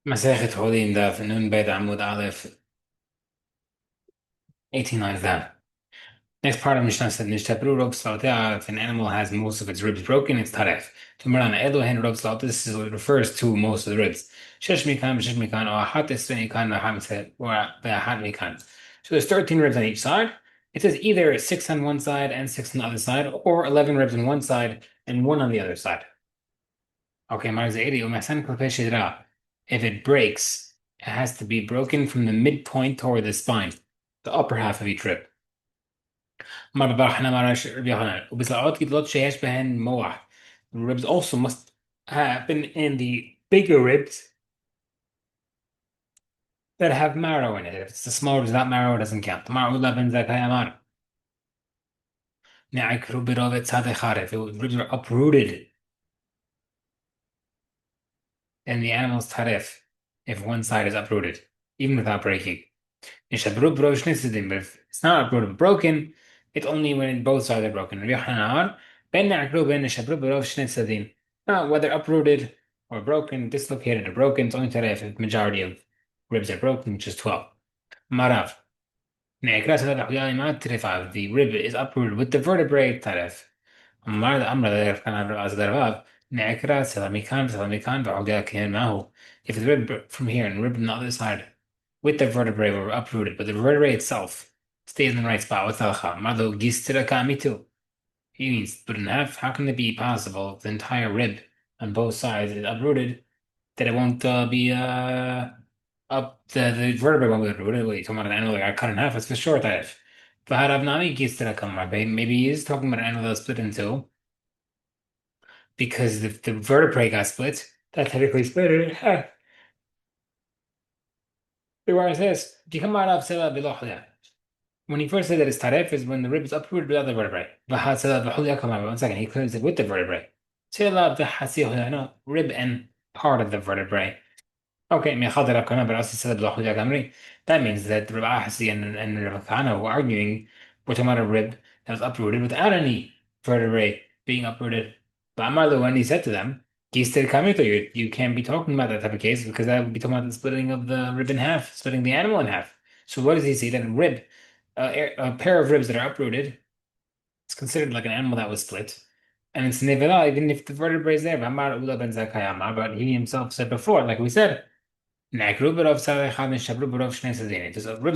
Masechet Hullin Daf, Nun Bet Amud Aleph, 18 lines down. Next part of Mishnah said, Nishtapru rob slaughter. If an animal has most of its ribs broken, it's taref. Tumran Elohen rob slaughter. This is what it refers to most of the ribs. Shesh mikan, shesh mikan, or ahat esrei mikan, or ahat mikan. So there's 13 ribs on each side. It says either 6 on one side and 6 on the other side, or 11 ribs on one side and 1 on the other side. Okay, Marzairi, umasan klepei shidra. If it breaks, it has to be broken from the midpoint toward the spine, the upper half of each rib. The ribs also must happen in the bigger ribs that have marrow in it. If it's the small ribs without marrow, it doesn't count. If the ribs are uprooted in the animal's tarif, if one side is uprooted, even without breaking. But if it's not uprooted but broken, it's only when both sides are broken. Whether uprooted or broken, dislocated or broken, it's only taref if the majority of ribs are broken, which is 12. Marav. The rib is uprooted with the vertebrae taref. If the rib from here and rib on the other side with the vertebrae were uprooted, but the vertebrae itself stays in the right spot, what's the halacha? Mado gistra kamitu. He means split in half. How can it be possible the entire rib on both sides is uprooted that it won't be up the vertebrae won't be uprooted? Wait, talking about an animal that got cut in half? That's for sure that if. Maybe he's talking about an animal that was split in two because the vertebrae got split. That technically split it in half. Whereas this, when he first said that it's taref is when the rib is uprooted without the vertebrae. One second, he clears it with the vertebrae. No, rib and part of the vertebrae. Okay, but also said that means that Rabbi Ahasi and Rabbi Kana were arguing we're talking about a rib that was uprooted without any vertebrae being uprooted. But Amar when he said to them, "Gistel kamito, you can't be talking about that type of case because that would be talking about the splitting of the rib in half, splitting the animal in half." So what does he say? That a rib, a pair of ribs that are uprooted, it's considered like an animal that was split. And it's nevela, even if the vertebrae is there. But he himself said before, like we said, just ribs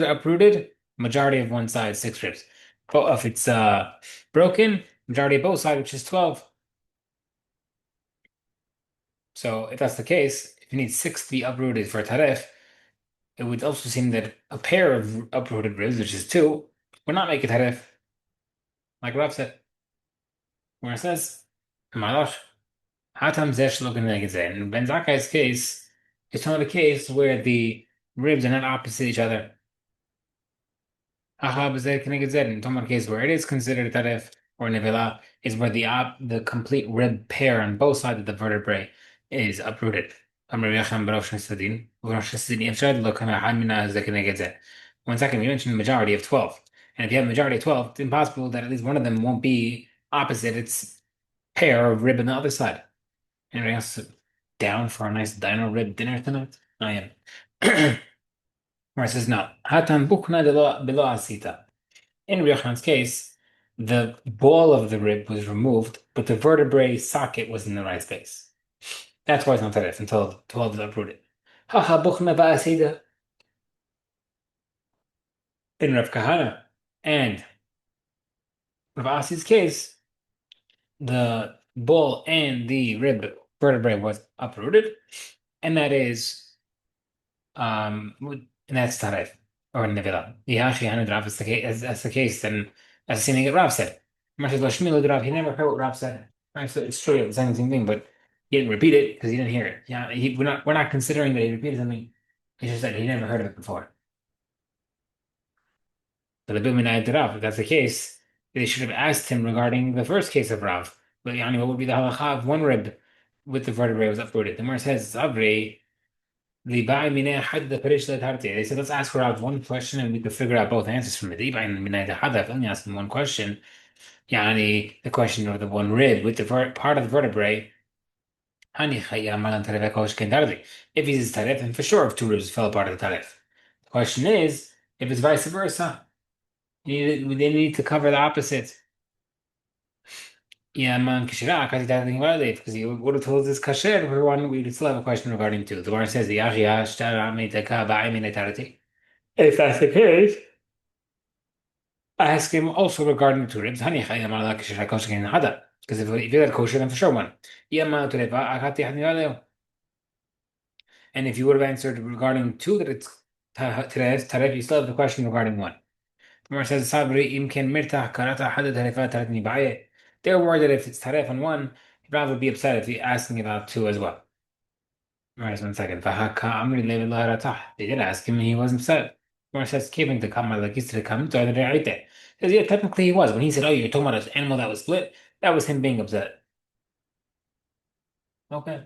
are uprooted, majority of one side, 6 ribs. But if it's broken, majority of both sides, which is 12. So if that's the case, if you need 6 to be uprooted for taref, it would also seem that a pair of uprooted ribs, which is 2, would not make a taref, like Rav said, where it says, Malash, Hatam Zesh looking like it's in. Ben Zakkai's case, it's not a case where the ribs are not opposite each other. Ahab is connected Z. In Tomar case where it is considered taref or nevela is where the complete rib pair on both sides of the vertebrae is uprooted. One second, we mentioned majority of 12. And if you have a majority of 12, it's impossible that at least one of them won't be opposite its pair of rib on the other side. Anybody else down for a nice dino rib dinner tonight? I am. Where it says no. Hatan bukna below asita. In Yohanan's case, the ball of the rib was removed, but the vertebrae socket was in the right space. That's why it's not taref until 12 is uprooted. Haha buchna ba'asida. In Rav Kahana and Rav Asi's case, the ball and the rib vertebrae was uprooted, and that is and that's taref or nevila. Yahashi Hanud Rav is the case, as that's the case, then that's the same thing that Rav said. Marshall Lashmilo Rav, he never heard what Rav said. Right, so it's true, it was saying the same thing, but he didn't repeat it because he didn't hear it. Yeah, we're not considering that he repeated something. He just said he never heard of it before. But the Bilminayat Rav, if that's the case, they should have asked him regarding the first case of Rav. But yani, what would be the halacha of one rib with the vertebrae was uprooted? The Gemara says, Zavri, the Ba'i Minay Had the Perish Tarti. They said, let's ask Rav one question and we could figure out both answers from it. The Ba'i Minay Had, I've only asked him one question. Yani, the question of the one rib with the part of the vertebrae, Hani Malan Taref Kosh Kendardi. If he's Taref, then for sure if two ribs fell apart of the Taref. The question is, if it's vice versa, they need to cover the opposite. Yeah, man, Kishra, because he doesn't violate, because he would have told us kasher for one, we would still have a question regarding two. The Gemara says, the Yachia, Shtara, Meitaka, Ba'imin, if that's the case, I ask him also regarding the two ribs. Hani Chayam ala Kishra Koshkin Hada. Because if you're kosher, then for sure one. Yama Tureva, Akati Hanileo. And if you would have answered regarding two that it's Taref, you still have the question regarding one. The Gemara says, Sabri, Imken Mirtah, Karata, Hada, Tarefa, Taratni Baye. They're worried that if it's Taref on one, he'd probably be upset if you're asking about two as well. Right, 1 second. They did ask him, and he wasn't upset. Gemara says, keeping the kamar like to come to the right there. Because yeah, technically he was. When he said, "Oh, you're talking about an animal that was split," that was him being upset. Okay.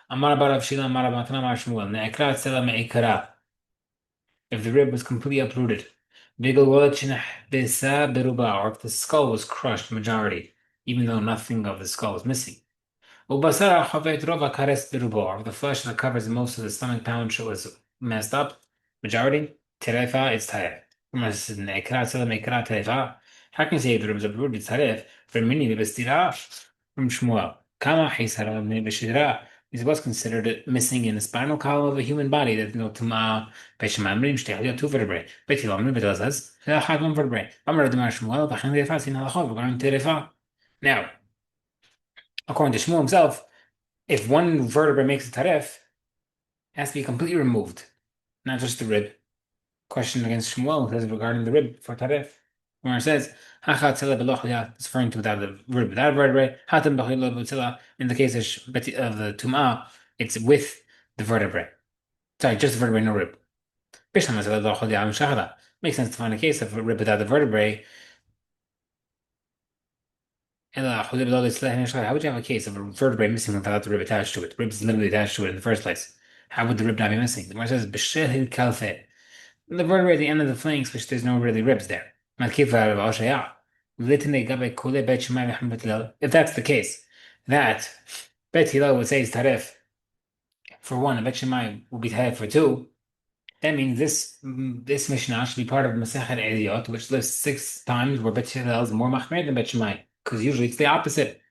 Amar bar Rav Shila, Amar bar Tanam, Amar Shmuel. Ne'ekra tzela me'ikara. If the rib was completely uprooted, Bigel Wolachinah Bisa Beruba, or if the skull was crushed majority, even though nothing of the skull was missing. Ubasara chavet rova kares birubo. The flesh that covers most of the stomach pouch was messed up. Majority, terefa is taref. How can you say the ribs of root is taref? From many bistira from Shmuel. Kama hisara bishira is what's considered missing in the spinal column of a human body. That no tuma peshamamrim shtehlia two vertebrae. Betilamrim betazas. Had one vertebrae. Amar demar Shmuel. Bachan terefa sin halachot. Regarding terefa. Now, according to Shmuel himself, if one vertebrae makes a taref, it has to be completely removed, not just the rib. Question against Shmuel says regarding the rib for taref, where it says, it's referring to without the rib, without vertebrae. In the case of the tum'ah, it's with the vertebrae. Sorry, just the vertebrae, no rib. Makes sense to find a case of a rib without the vertebrae. How would you have a case of a vertebrae missing without the rib attached to it? The rib is literally attached to it in the first place. How would the rib not be missing? The Gemara says, "B'shehil kalfe." The vertebrae at the end of the flanks, which there's no really ribs there. If that's the case, that Bet Hillel would say is taref for one, and Bet Shammai will be taref for two. That means this Mishnah should be part of Masechet Eliyot, which lists 6 times where Bet Hillel is more machmir than Bet Shammai, because usually it's the opposite.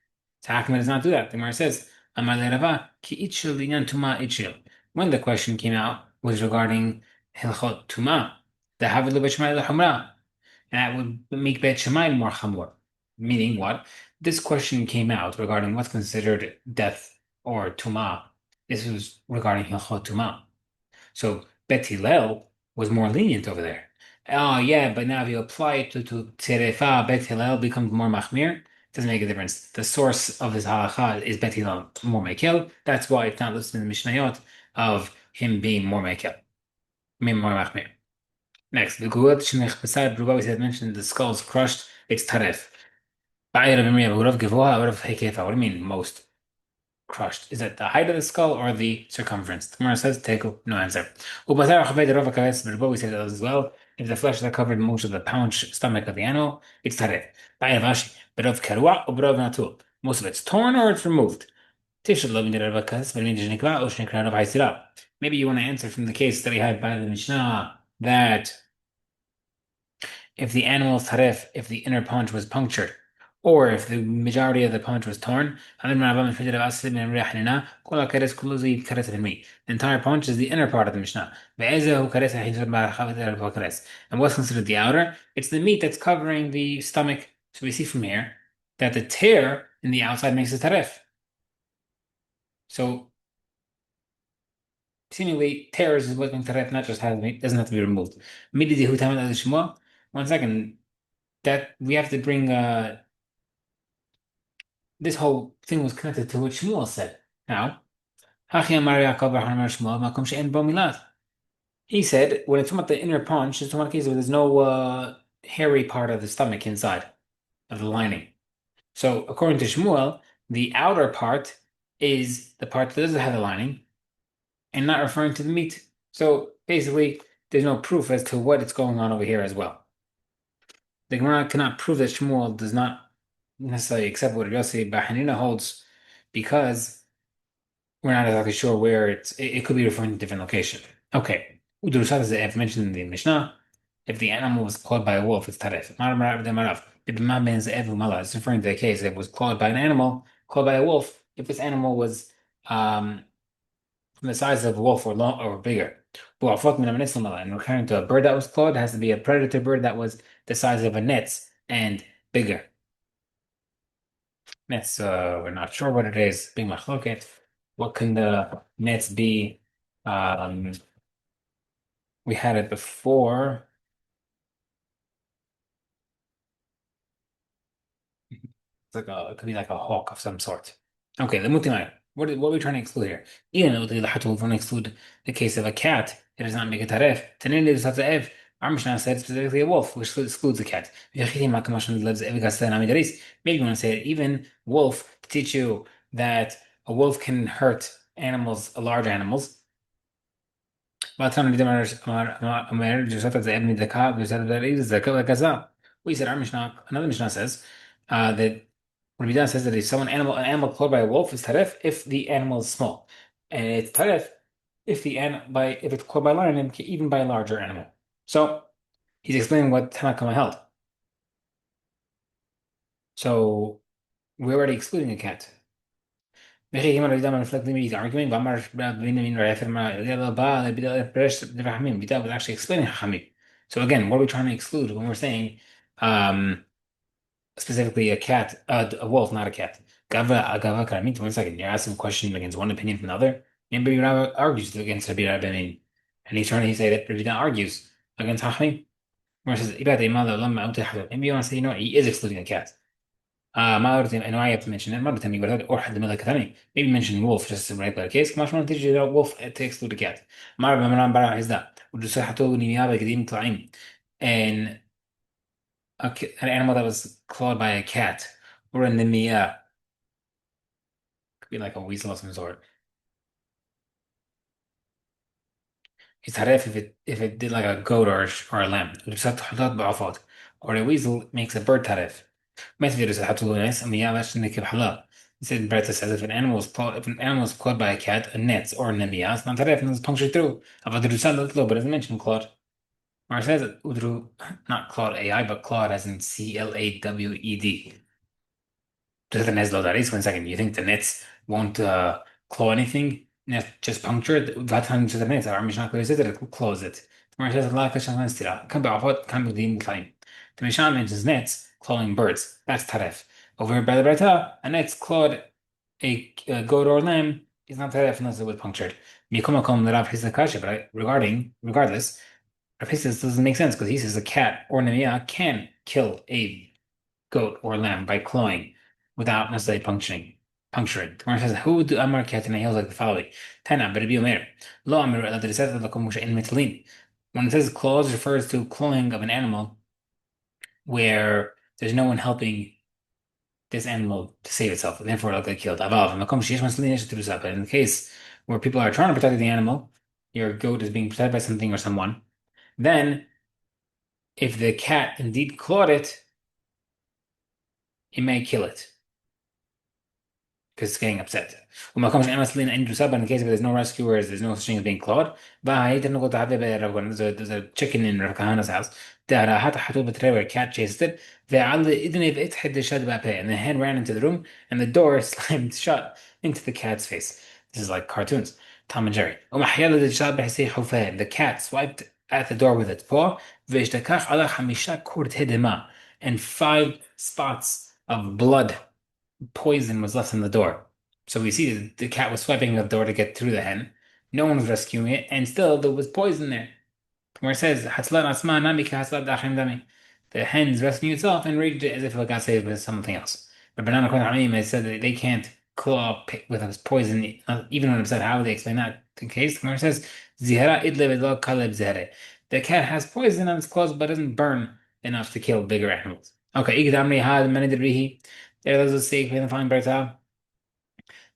So how come it does not do that? The Gemara says, "Amar leRava ki itchil linyan tuma itchil." When the question came out was regarding Hilchot Tuma, the Havid Bet Shammai leHamra, and that would make Bet Shammai more chamor. Meaning what? This question came out regarding what's considered death or Tuma. This was regarding Hilchot Tuma. So Bet Hillel was more lenient over there. Oh yeah, but now if you apply it to Terefa, Bet Hillel becomes more machmir. Doesn't make a difference. The source of his halacha is Bet Hillel more mekel. That's why it's not listed in the Mishnayot of him being more mekel, more machmir. Next, the Gulat Shnech beside Rubawi had mentioned the skull's crushed. It's taref. What do you mean most? Crushed. Is it the height of the skull or the circumference? The Gemara says, Tekel, no answer. We said that as well. If the flesh that covered most of the paunch stomach of the animal, it's taref. Most of it's torn or it's removed. Maybe you want to answer from the case that we had by the Mishnah that if the animal's taref, if the inner paunch was punctured, or if the majority of the paunch was torn, the entire paunch is the inner part of the Mishnah. And what's considered the outer? It's the meat that's covering the stomach. So we see from here that the tear in the outside makes a taref. So seemingly tears is what makes taref, not just doesn't have to be removed. 1 second. That we have to bring this whole thing was connected to what Shmuel said. Now, he said when it's talking about the inner paunch, it's one case where there's no hairy part of the stomach inside of the lining. So according to Shmuel, the outer part is the part that doesn't have the lining, and not referring to the meat. So basically, there's no proof as to what is going on over here as well. The Gemara cannot prove that Shmuel does not necessarily accept what Yossi Bahanina holds because we're not exactly sure where it could be referring to a different location. Okay. Udurushat is if mentioned in the Mishnah, if the animal was clawed by a wolf, it's taref. It's referring to the case if it was clawed by an animal, clawed by a wolf, if this animal was um the size of a wolf or long or bigger. And referring to a bird that was clawed, it has to be a predator bird that was the size of a net's and bigger. Nets, we're not sure what it is. Being machloket. What can the nets be? Um, we had it before. It could be like a hawk of some sort. Okay, the mutimai. What are we trying to exclude here? Even though the hatul, we want to exclude the case of a cat, it does not make a taref. Tanin is taref. Our Mishnah said specifically a wolf, which excludes the cat. Maybe you want to say it, even wolf to teach you that a wolf can hurt animals, large animals. ما كان بدي ما جسد الذئب من الذكاء جسد الذئب الذكاء والكذا. We said our Mishnah, another Mishnah says that when Rabbi says that if an animal killed by a wolf is tarif if the animal is small, and it's tarif if it's killed by a lion and even by a larger animal. So he's explaining what Tanakama held. So we're already excluding a cat. He's arguing, Bida was actually explaining Hamid. So again, what are we trying to exclude when we're saying specifically a cat, a wolf, not a cat? Gava Karamit, 1 second. You're asking a question against one opinion from another. Maybe Rabbi argues against Rabbi Rabbi, and he's trying to say that Rabbi argues against Hamid. Where it says, maybe you want to say, you know what, he is excluding a cat. مرة انواع I have to mention it مرة تانية يقول هذا أحد من ثاني maybe mention wolf just in regular case كمان شلون تيجي wolf takes to the cat مرة بمرة برا هذا ودسحته نيابة قديم طلعين and an animal that was clawed by a cat or in the mia could be like a weasel of some sort. It's harif if it did like a goat or a lamb ودسحته حطت بعفاط or a weasel makes a bird tarif. ما تدرس حتى ناس أم يعرف إنك بحلا. He said Brett says if an animal is clawed by a cat, a net or an it's not that if it's punctured through. About the Rusal little, but doesn't mention clawed. Or it says Udru, not clawed AI, but clawed as in CLAWED. Just an Eslo that is 1 second. You think the nets won't claw anything? Net just puncture it? That time to the nets. Our Mishnah says that it will close it. Or it says Allah Kashan Stira. Can be offered, can be deemed claim. The Mishnah mentions nets clawing birds. That's taref. Over by the Breta, a net's clawed a goat or lamb is not taref unless it was punctured. Mikumakom the Rav Kasha, but regardless, Rav doesn't make sense because he says a cat or Namiya can kill a goat or lamb by clawing without necessarily puncturing. The Gemara says, "Who do Amar Katina heals like the following?" Tana, but be Omer. Lo Amar that it says that in Mitalin. When it says claws, refers to clawing of an animal where there's no one helping this animal to save itself, and therefore it'll get killed. Avav, but in the case where people are trying to protect the animal, your goat is being protected by something or someone, then if the cat indeed clawed it, it may kill it because it's getting upset. In the case of there's no rescuers, there's no such thing as being clawed. There's a chicken in Rav Kahana's house. Where a cat chased it. And the hen ran into the room and the door slammed shut into the cat's face. This is like cartoons. Tom and Jerry. The cat swiped at the door with its paw. And 5 spots of blood poison was left on the door. So we see that the cat was swiping the door to get through the hen. No one was rescuing it, and still there was poison there. Where it says, "Hatzlan asma nami ka hatzlat dachim dami." The hen's rescuing itself and raised it as if it got saved with something else. But Banana Kwan Hamim has said that they can't claw with this poison, even when upset. How would they explain that? The case, where it says, "Zihara idle v'lo kaleb zihare." The cat has poison on its claws, but doesn't burn enough to kill bigger animals. Okay, Igdamri had many there does a say in the fine Berta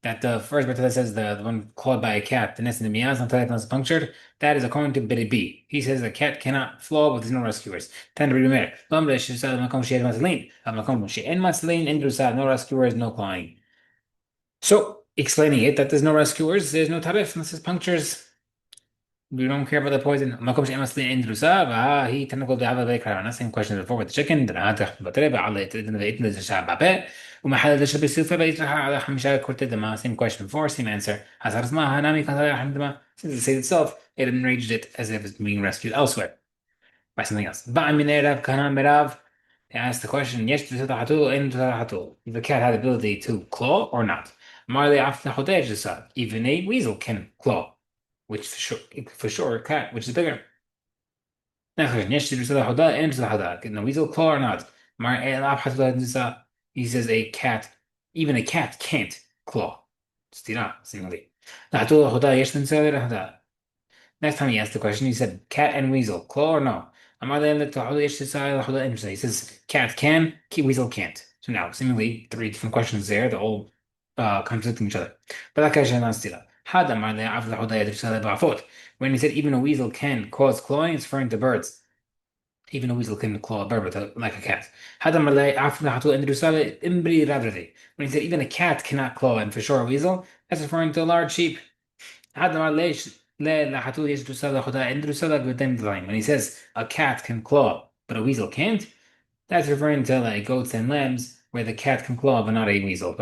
that the first bit that says the one clawed by a cat, the nest in the meows until it is punctured, that is according to Biddy B. He says the cat cannot flaw, but there's no rescuers. Tend to read Lumber she said Macom she had Maslin. Macom she and Maslin and Drusad, no rescuers, no clawing. So explaining it that there's no rescuers, there's no tarif, unless it's punctures. We don't care about the poison. ما كمش أصلي عنده سبب هي تنقل دعوة ذيك على same question before with the chicken ده أنا تحت بتربع على إتنا إتنا الشعب بعباء وما حدا ده شبه سوف بيت رح على خمسة كرت ده ما same question before same answer حصل اسمها نامي كان طالع عندما since it said itself it enraged it as if it's being rescued elsewhere by something else. بعد من إيراب كان ميراف they asked the question yes تتحطوا إن تتحطوا if the cat had the ability to claw or not. Marley after the hodej even a weasel can claw. Which for sure cat, which is bigger. ناخذ يشتري رسالة حداء and رسالة حداء. No weasel claw or not. مع ألعاب حتى he says a cat, even a cat can't claw. استيلاء seemingly. نحطوا حداء يشتري رسالة حداء. Next time he asked the question, he said cat and weasel claw or no. أما هذا اللي تحطوا يشتري رسالة حداء and he says cat can, weasel can't. So now seemingly three different questions there, they're all contradicting each other. But that question is still. هذا معناه عفوا حداء رسالة بعفوت. When he said even a weasel can cause clawing, it's referring to birds. Even a weasel can claw a bird like a cat. هذا معناه عفوا حداء رسالة إمبري رابرتي. When he said even a cat cannot claw, and for sure a weasel, that's referring to a large sheep. هذا معناه ليش لا حداء يجد رسالة حداء رسالة قدام the line. When he says a cat can claw, but a weasel can't, that's referring to like goats and lambs, where the cat can claw but not a weasel.